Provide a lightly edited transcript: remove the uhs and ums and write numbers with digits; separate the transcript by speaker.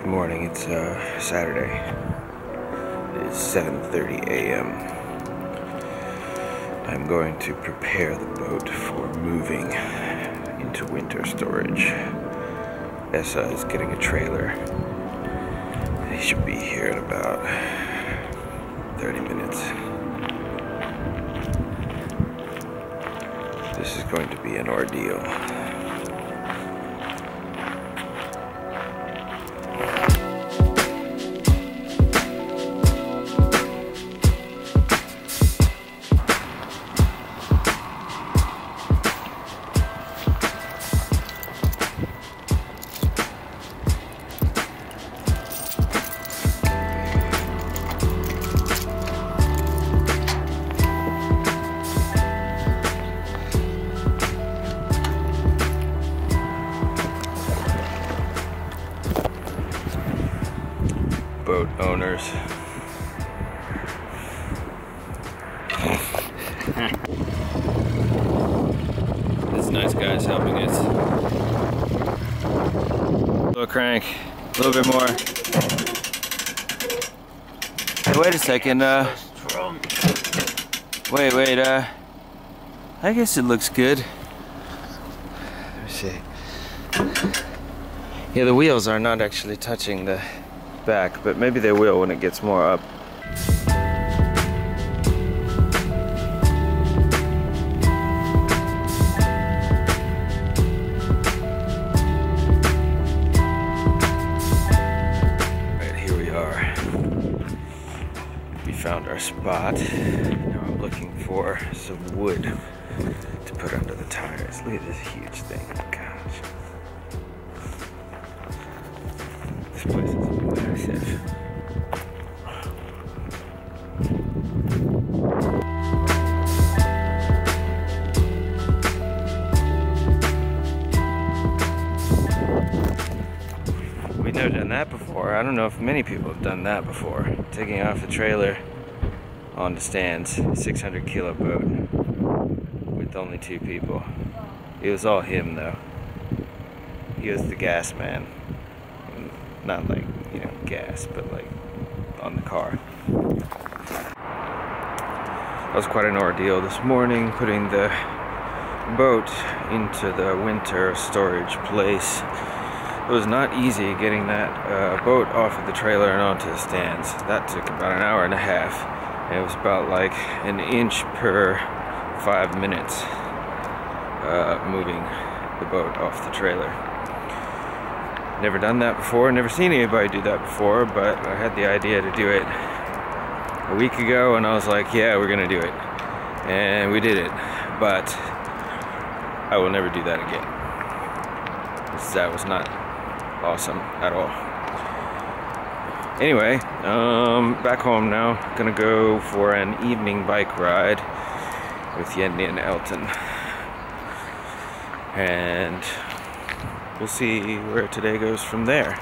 Speaker 1: Good morning, it's Saturday. It is 7:30 a.m. I'm going to prepare the boat for moving into winter storage. Essa is getting a trailer. He should be here in about 30 minutes. This is going to be an ordeal. Boat owners. This nice guy's helping us. A little crank, a little bit more. Hey, wait a second, wait, I guess it looks good. Let me see. Yeah, the wheels are not actually touching the back, but maybe they will when it gets more up. Right, here we are. We found our spot. Now I'm looking for some wood to put under the tires. Look at this huge thing. Gosh. This place is massive. We've never done that before. I don't know if many people have done that before. Taking off the trailer on the stands, 600 kilo boat with only 2 people. It was all him though. He was the gas man. Not like, you know, gas, but like on the car. That was quite an ordeal this morning, putting the boat into the winter storage place. It was not easy getting that boat off of the trailer and onto the stands. That took about an hour and a half. And it was about like an inch per 5 minutes moving the boat off the trailer. Never done that before, never seen anybody do that before, but I had the idea to do it a week ago and I was like, yeah, we're gonna do it. And we did it, but I will never do that again. That was not awesome at all. Anyway, back home now. Gonna go for an evening bike ride with Yenny and Elton. And we'll see where today goes from there.